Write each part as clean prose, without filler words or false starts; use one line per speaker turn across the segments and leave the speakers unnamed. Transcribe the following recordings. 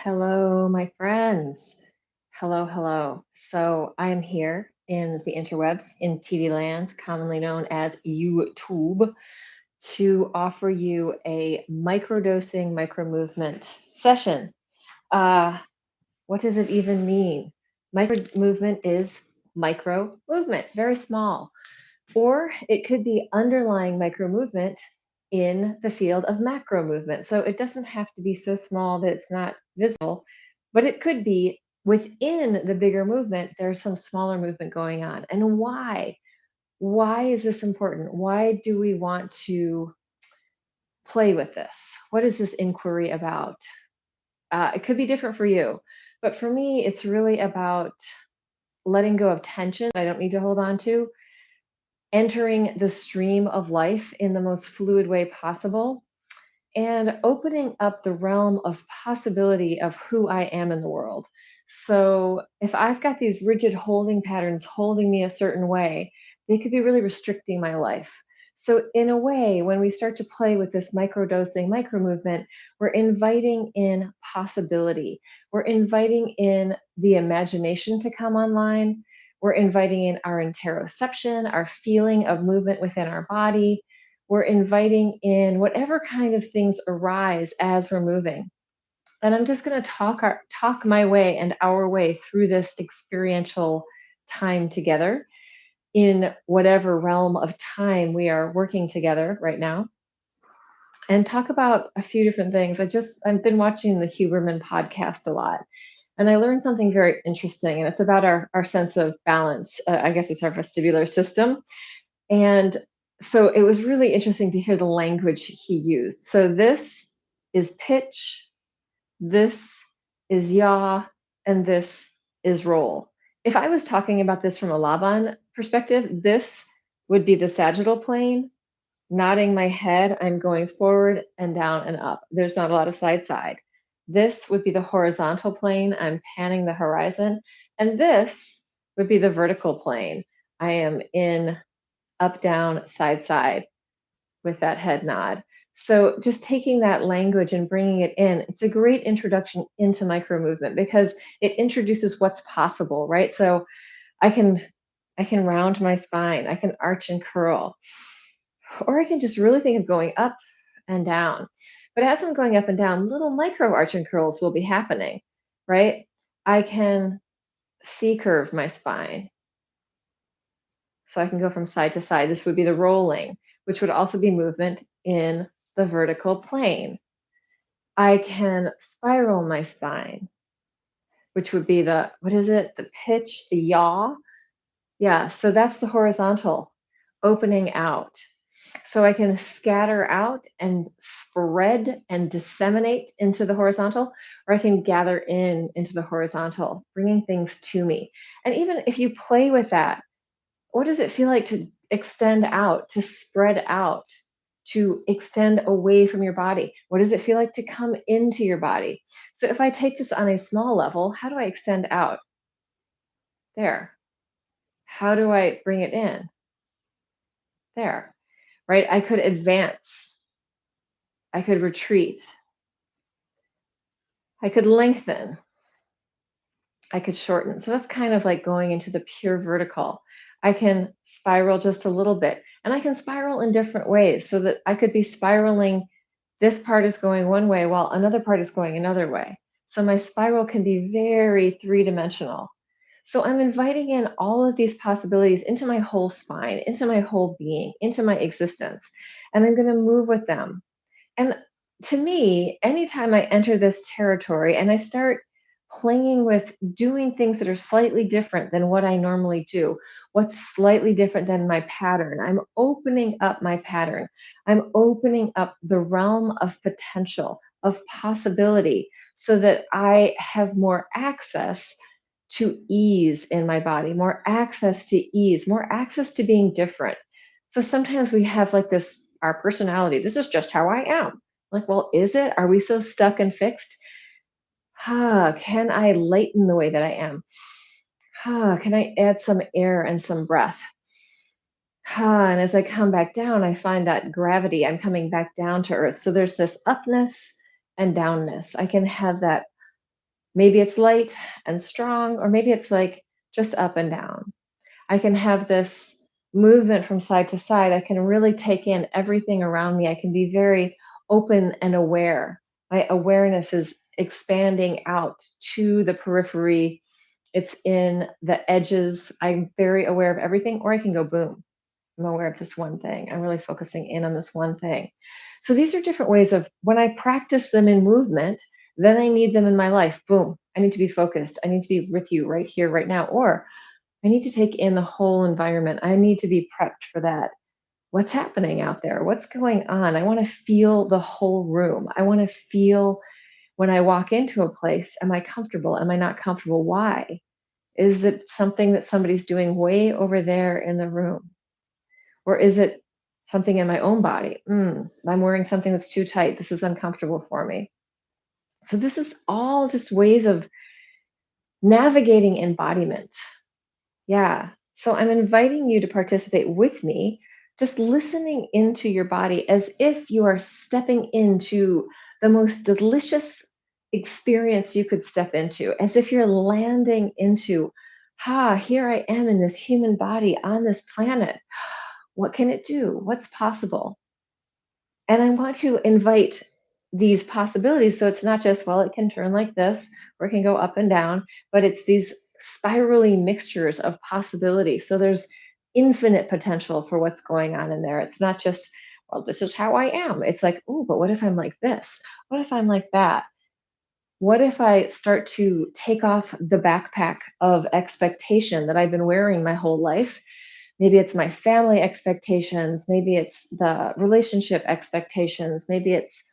Hello, my friends. Hello, hello. So I am here in the interwebs in TV land, commonly known as YouTube, to offer you a microdosing micro movement session. Uh, what does it even mean? Micro movement is micro movement, very small. Or it could be underlying micro movement in the field of macro movement. So it doesn't have to be so small that it's not visible, but it could be within the bigger movement, there's some smaller movement going on. And why? Why is this important? Why do we want to play with this? What is this inquiry about? It could be different for you, but for me, it's really about letting go of tension I don't need to hold on to, entering the stream of life in the most fluid way possible, and opening up the realm of possibility of who I am in the world. So, if I've got these rigid holding patterns holding me a certain way, they could be really restricting my life. So, in a way, when we start to play with this microdosing, micro movement, we're inviting in possibility. We're inviting in the imagination to come online. We're inviting in our interoception, our feeling of movement within our body. We're inviting in whatever kind of things arise as we're moving. And I'm just going to talk my way and our way through this experiential time together in whatever realm of time we are working together right now, and talk about a few different things. I've been watching the Huberman podcast a lot, and I learned something very interesting, and it's about our sense of balance. I guess it's our vestibular system. And so it was really interesting to hear the language he used. So this is pitch, this is yaw, and this is roll. If I was talking about this from a Laban perspective, this would be the sagittal plane. Nodding my head, I'm going forward and down and up. There's not a lot of side side. This would be the horizontal plane. I'm panning the horizon. And this would be the vertical plane. I am in up, down, side, side with that head nod. So just taking that language and bringing it in, it's a great introduction into micro movement because it introduces what's possible, right? So I can round my spine, I can arch and curl, or I can just really think of going up and down. But as I'm going up and down, little micro arch and curls will be happening, right? I can C curve my spine. So I can go from side to side. This would be the rolling, which would also be movement in the vertical plane. I can spiral my spine, which would be what is it? The pitch, the yaw. Yeah, so that's the horizontal, opening out. So I can scatter out and spread and disseminate into the horizontal, or I can gather into the horizontal, bringing things to me. And even if you play with that, what does it feel like to extend out, to spread out, to extend away from your body? What does it feel like to come into your body? So if I take this on a small level, how do I extend out? There. How do I bring it in? There. Right? I could advance. I could retreat. I could lengthen. I could shorten. So that's kind of like going into the pure vertical. I can spiral just a little bit, and I can spiral in different ways so that I could be spiraling. This part is going one way while another part is going another way. So my spiral can be very three-dimensional. So I'm inviting in all of these possibilities into my whole spine, into my whole being, into my existence, and I'm going to move with them. And to me, anytime I enter this territory and I start playing with doing things that are slightly different than what I normally do, what's slightly different than my pattern, I'm opening up my pattern. I'm opening up the realm of potential, of possibility, so that I have more access to ease in my body, more access to ease, more access to being different. So sometimes we have like this, our personality, this is just how I am. Like, well, is it? Are we so stuck and fixed? Can I lighten the way that I am? Can I add some air and some breath? And as I come back down, I find that gravity, I'm coming back down to earth. So there's this upness and downness. I can have that Maybe it's light and strong, or maybe it's like just up and down. I can have this movement from side to side. I can really take in everything around me. I can be very open and aware. My awareness is expanding out to the periphery. It's in the edges. I'm very aware of everything, or I can go boom. I'm aware of this one thing. I'm really focusing in on this one thing. So these are different ways of when I practice them in movement, then I need them in my life. Boom. I need to be focused. I need to be with you right here, right now. Or I need to take in the whole environment. I need to be prepped for that. What's happening out there? What's going on? I want to feel the whole room. I want to feel when I walk into a place, am I comfortable? Am I not comfortable? Why? Is it something that somebody's doing way over there in the room? Or is it something in my own body? I'm wearing something that's too tight. This is uncomfortable for me. So, this is all just ways of navigating embodiment. Yeah. So I'm inviting you to participate with me, just listening into your body as if you are stepping into the most delicious experience you could step into, as if you're landing into, here I am in this human body on this planet. What can it do? What's possible? And I want to invite these possibilities. So it's not just, well, it can turn like this or it can go up and down, but it's these spirally mixtures of possibility. So there's infinite potential for what's going on in there. It's not just, well, this is how I am. It's like, oh, but what if I'm like this? What if I'm like that? What if I start to take off the backpack of expectation that I've been wearing my whole life? Maybe it's my family expectations, maybe it's the relationship expectations, maybe it's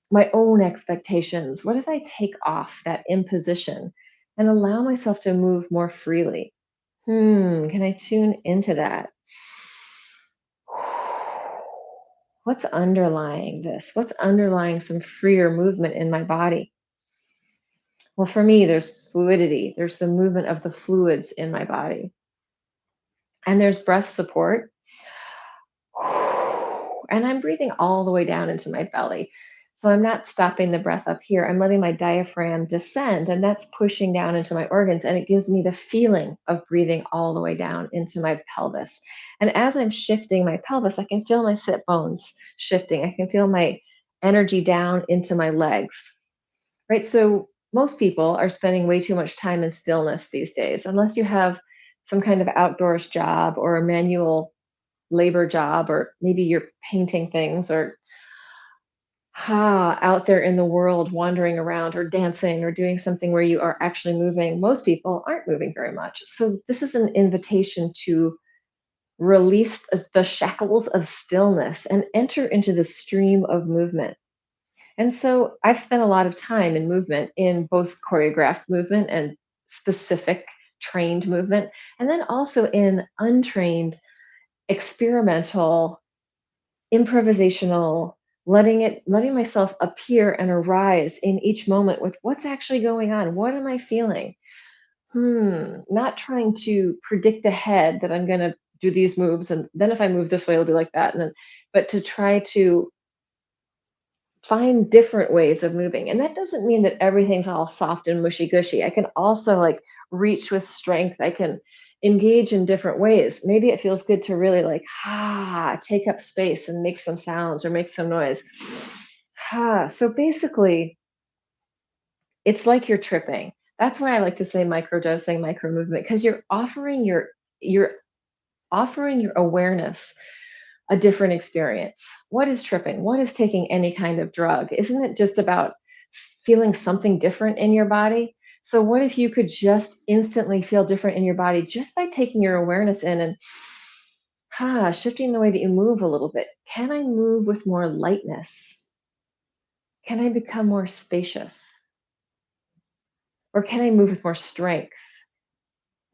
my own expectations. What if I take off that imposition and allow myself to move more freely? Can I tune into that? What's underlying this? What's underlying some freer movement in my body? Well, for me, there's fluidity. There's the movement of the fluids in my body. And there's breath support. And I'm breathing all the way down into my belly. So I'm not stopping the breath up here. I'm letting my diaphragm descend, and that's pushing down into my organs. And it gives me the feeling of breathing all the way down into my pelvis. And as I'm shifting my pelvis, I can feel my sit bones shifting. I can feel my energy down into my legs, right? So most people are spending way too much time in stillness these days, unless you have some kind of outdoors job or a manual labor job, or maybe you're painting things, or out there in the world wandering around or dancing or doing something where you are actually moving. Most people aren't moving very much. So this is an invitation to release the shackles of stillness and enter into the stream of movement. And so I've spent a lot of time in movement, in both choreographed movement and specific trained movement, and then also in untrained experimental improvisational, letting myself appear and arise in each moment with what's actually going on. What am I feeling? Not trying to predict ahead that I'm going to do these moves, and then if I move this way it'll be like that, and then but to try to find different ways of moving. And that doesn't mean that everything's all soft and mushy gushy. I can also like reach with strength. I can engage in different ways. Maybe it feels good to really like, take up space and make some sounds or make some noise. So basically, it's like you're tripping. That's why I like to say microdosing, micro movement, because you're offering your awareness a different experience. What is tripping? What is taking any kind of drug? Isn't it just about feeling something different in your body? So, what if you could just instantly feel different in your body just by taking your awareness in and shifting the way that you move a little bit? Can I move with more lightness? Can I become more spacious? Or can I move with more strength?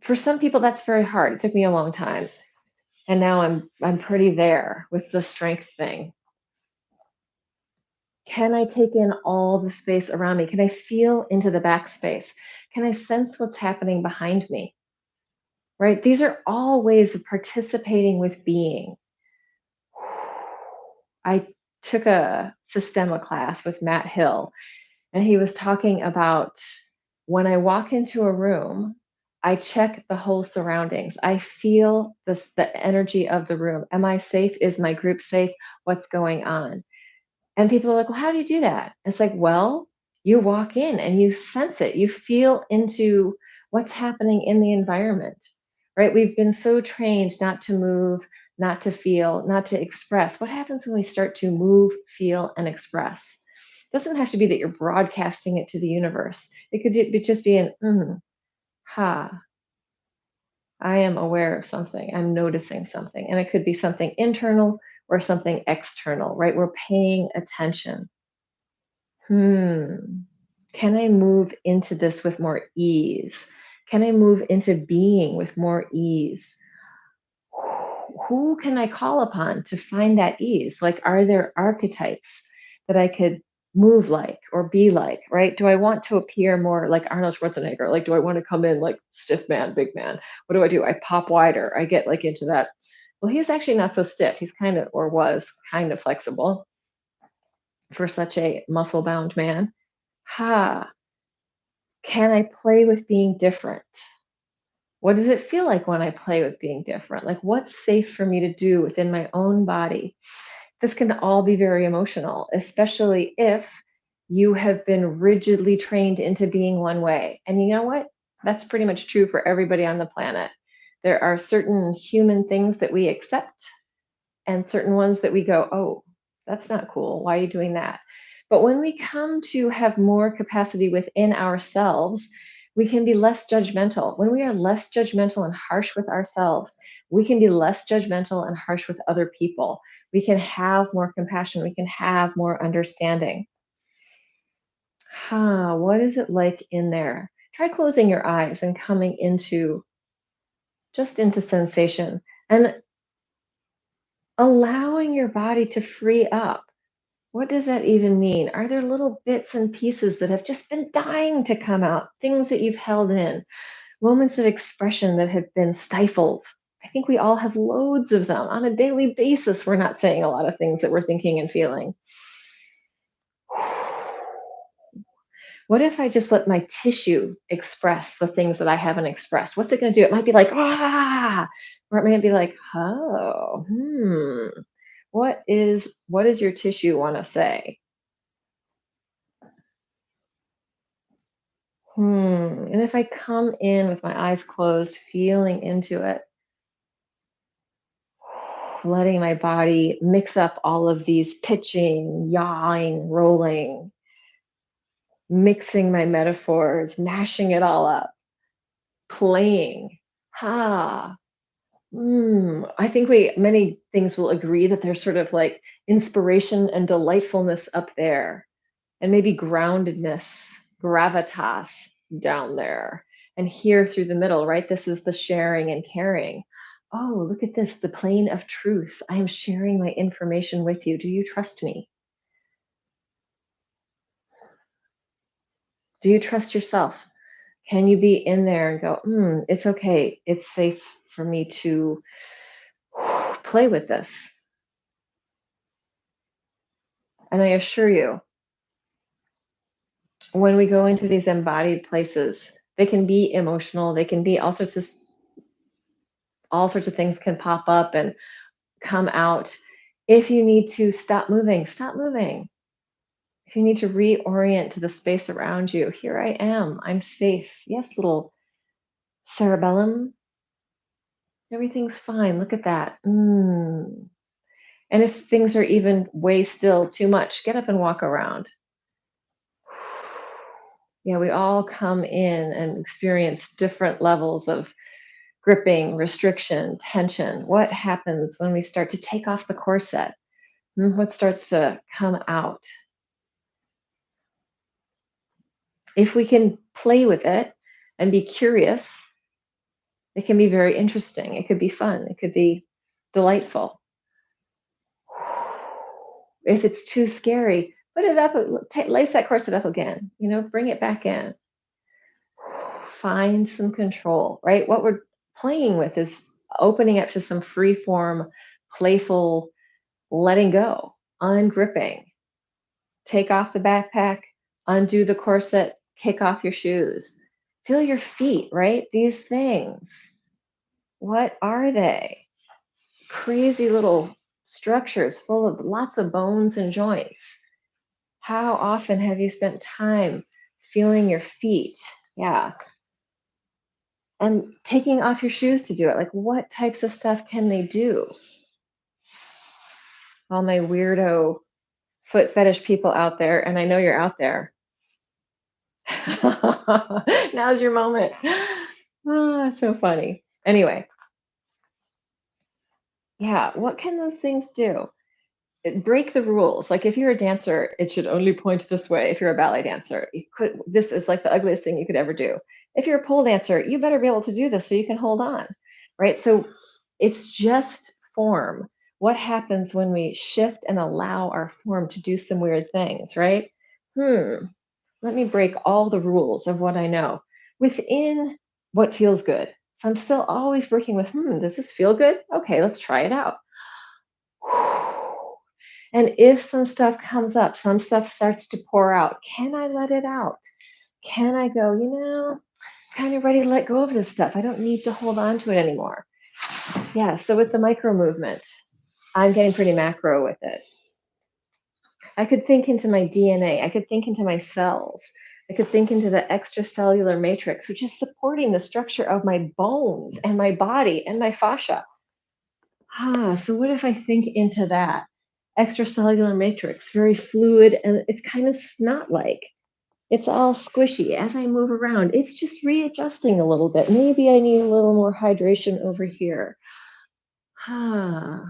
For some people, that's very hard. It took me a long time. And now I'm pretty there with the strength thing. Can I take in all the space around me? Can I feel into the backspace? Can I sense what's happening behind me? Right? These are all ways of participating with being. I took a Systema class with Matt Hill, and he was talking about When I walk into a room, I check the whole surroundings. I feel the energy of the room. Am I safe? Is my group safe? What's going on? And people are like, "Well, how do you do that?" It's like, well, you walk in and you sense it. You feel into what's happening in the environment, right? We've been so trained not to move, not to feel, not to express. What happens when we start to move, feel, and express? It doesn't have to be that you're broadcasting it to the universe. It could just be an ha, I am aware of something. I'm noticing something. And it could be something internal or something external, right? We're paying attention. Hmm. Can I move into this with more ease? Can I move into being with more ease? Who can I call upon to find that ease? Like, are there archetypes that I could move like or be like, right? Do I want to appear more like Arnold Schwarzenegger? Like, do I want to come in like stiff man, big man? What do? I pop wider. I get like into that. Well, he's actually not so stiff. He's kind of, or was kind of flexible for such a muscle bound man. Ha, can I play with being different? What does it feel like when I play with being different? Like, what's safe for me to do within my own body? This can all be very emotional, especially if you have been rigidly trained into being one way. And you know what? That's pretty much true for everybody on the planet. There are certain human things that we accept and certain ones that we go, oh, that's not cool. Why are you doing that? But when we come to have more capacity within ourselves, we can be less judgmental. When we are less judgmental and harsh with ourselves, we can be less judgmental and harsh with other people. We can have more compassion. We can have more understanding. What is it like in there? Try closing your eyes and coming into just into sensation and allowing your body to free up. What does that even mean? Are there little bits and pieces that have just been dying to come out? Things that you've held in, moments of expression that have been stifled. I think we all have loads of them. On a daily basis, we're not saying a lot of things that we're thinking and feeling. What if I just let my tissue express the things that I haven't expressed? What's it going to do? It might be like, or it might be like, oh, what is your tissue want to say? And if I come in with my eyes closed, feeling into it, letting my body mix up all of these pitching, yawing, rolling, mixing my metaphors, mashing it all up, playing. Ha. I think many things will agree that there's sort of like inspiration and delightfulness up there, and maybe groundedness, gravitas down there. And here through the middle, right? This is the sharing and caring. Oh, look at this, the plane of truth. I am sharing my information with you. Do you trust me? Do you trust yourself? Can you be in there and go, it's okay. It's safe for me to play with this. And I assure you, when we go into these embodied places, they can be emotional. They can be all sorts of things can pop up and come out. If you need to stop moving, stop moving. If you need to reorient to the space around you, here I am. I'm safe. Yes, little cerebellum. Everything's fine. Look at that. And if things are even way still too much, get up and walk around. Yeah, we all come in and experience different levels of gripping, restriction, tension. What happens when we start to take off the corset? What starts to come out? If we can play with it and be curious, it can be very interesting. It could be fun. It could be delightful. If it's too scary, put it up, lace that corset up again, bring it back in. Find some control, right? What we're playing with is opening up to some free form, playful letting go, ungripping. Take off the backpack, undo the corset, Kick off your shoes. Feel your feet, right? These things. What are they? Crazy little structures full of lots of bones and joints. How often have you spent time feeling your feet? Yeah. And taking off your shoes to do it. Like, what types of stuff can they do? All my weirdo foot fetish people out there, and I know you're out there. Now's your moment. Ah, so funny. Anyway, yeah, what can those things do? Break the rules. Like if you're a dancer, it should only point this way. If you're a ballet dancer, this is like the ugliest thing you could ever do. If you're a pole dancer, you better be able to do this so you can hold on, right? So it's just form. What happens when we shift and allow our form to do some weird things, right? Let me break all the rules of what I know within what feels good. So I'm still always working with, does this feel good? Okay, let's try it out. And if some stuff comes up, some stuff starts to pour out, can I let it out? Can I go, kind of ready to let go of this stuff? I don't need to hold on to it anymore. Yeah, so with the micro movement, I'm getting pretty macro with it. I could think into my DNA, I could think into my cells, I could think into the extracellular matrix, which is supporting the structure of my bones and my body and my fascia. So what if I think into that extracellular matrix, very fluid, and it's kind of snot-like. It's all squishy. As I move around, it's just readjusting a little bit. Maybe I need a little more hydration over here. Ah.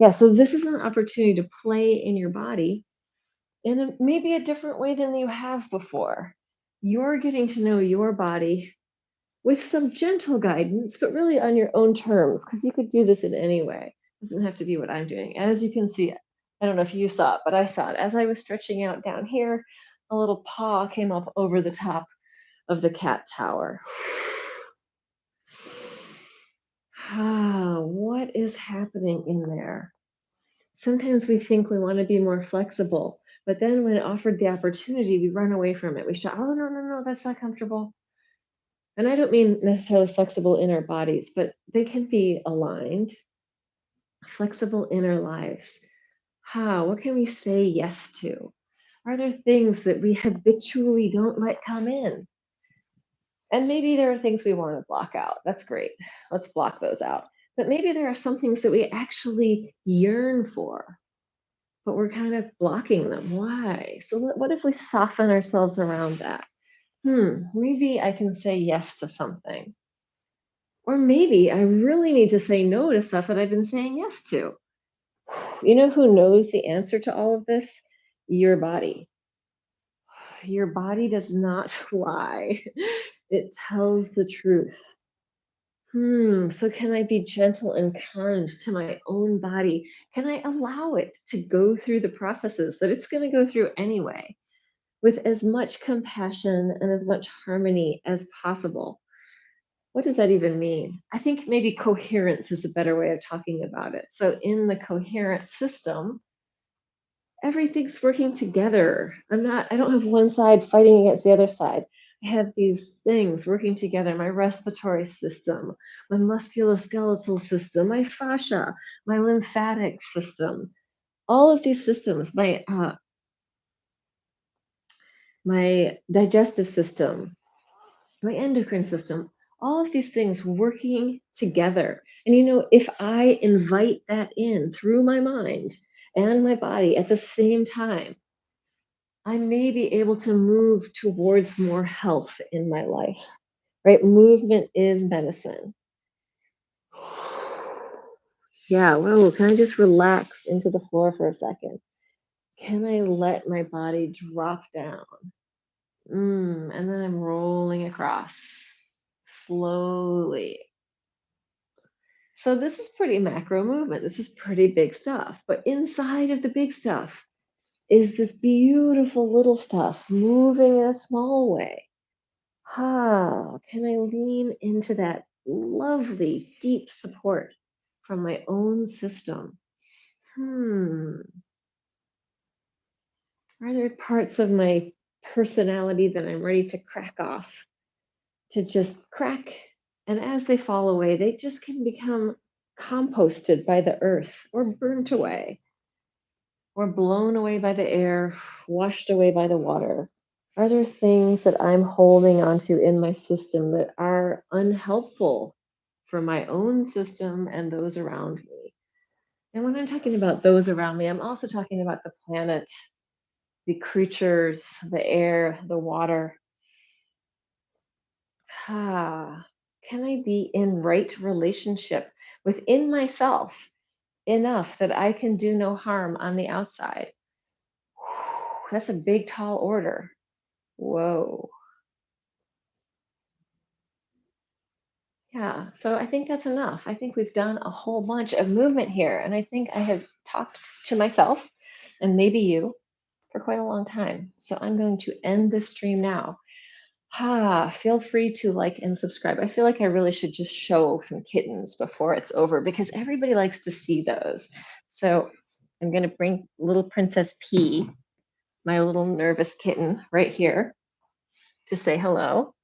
Yeah, so this is an opportunity to play in your body in maybe a different way than you have before. You're getting to know your body with some gentle guidance, but really on your own terms, because you could do this in any way. It doesn't have to be what I'm doing. As you can see, I don't know if you saw it, but I saw it. As I was stretching out down here, a little paw came up over the top of the cat tower. What is happening in there? Sometimes we think we want to be more flexible, but then when offered the opportunity, we run away from it. We shout, oh, no, no, no, that's not comfortable. And I don't mean necessarily flexible in our bodies, but they can be aligned, flexible in our lives. What can we say yes to? Are there things that we habitually don't let come in? And maybe there are things we want to block out. That's great. Let's block those out. But maybe there are some things that we actually yearn for, but we're kind of blocking them. Why? So what if we soften ourselves around that? Maybe I can say yes to something. Or maybe I really need to say no to stuff that I've been saying yes to. You know who knows the answer to all of this? Your body. Your body does not lie. It tells the truth. So can I be gentle and kind to my own body? Can I allow it to go through the processes that it's going to go through anyway, with as much compassion and as much harmony as possible? What does that even mean? I think maybe coherence is a better way of talking about it. So in the coherent system, everything's working together. I don't have one side fighting against the other side. I have these things working together, my respiratory system, my musculoskeletal system, my fascia, my lymphatic system, all of these systems, my digestive system, my endocrine system, all of these things working together. And if I invite that in through my mind and my body at the same time, I may be able to move towards more health in my life, right? Movement is medicine. Yeah, whoa, can I just relax into the floor for a second? Can I let my body drop down? And then I'm rolling across slowly. So this is pretty macro movement. This is pretty big stuff. But inside of the big stuff is this beautiful little stuff moving in a small way. Can I lean into that lovely deep support from my own system? Are there parts of my personality that I'm ready to crack off, to just crack. And as they fall away, they just can become composted by the earth or burnt away or blown away by the air, washed away by the water. Are there things that I'm holding onto in my system that are unhelpful for my own system and those around me? And when I'm talking about those around me, I'm also talking about the planet, the creatures, the air, the water. Ah, can I be in right relationship within myself enough that I can do no harm on the outside? That's a big, tall order. Whoa. Yeah. So I think that's enough. I think we've done a whole bunch of movement here. And I think I have talked to myself and maybe you for quite a long time. So I'm going to end this stream now. Feel free to like and subscribe. I feel like I really should just show some kittens before it's over because everybody likes to see those. So I'm going to bring little Princess P, my little nervous kitten, right here to say hello.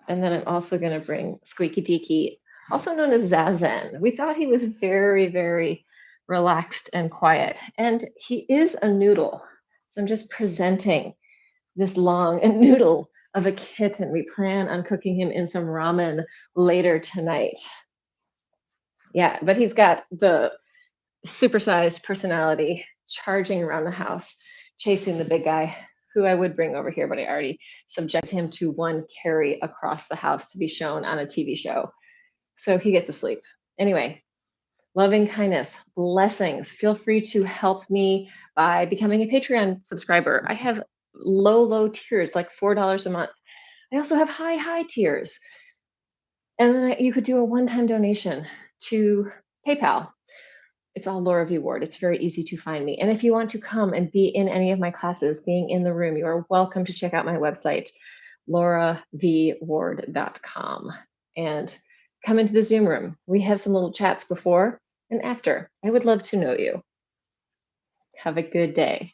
And then I'm also going to bring Squeaky Deaky, also known as Zazen. We thought he was very, very relaxed and quiet. And he is a noodle. So I'm just presenting this long noodle of a kitten. We plan on cooking him in some ramen later tonight. Yeah, but he's got the supersized personality charging around the house, chasing the big guy, who I would bring over here, but I already subject him to one carry across the house to be shown on a TV show. So he gets to sleep. Anyway, loving kindness, blessings. Feel free to help me by becoming a Patreon subscriber. I have low tiers, like $4 a month. I also have high tiers. And then you could do a one-time donation to PayPal. It's all Laura V. Ward. It's very easy to find me. And if you want to come and be in any of my classes, being in the room, you are welcome to check out my website, lauravward.com, and come into the Zoom room. We have some little chats before and after. I would love to know you. Have a good day.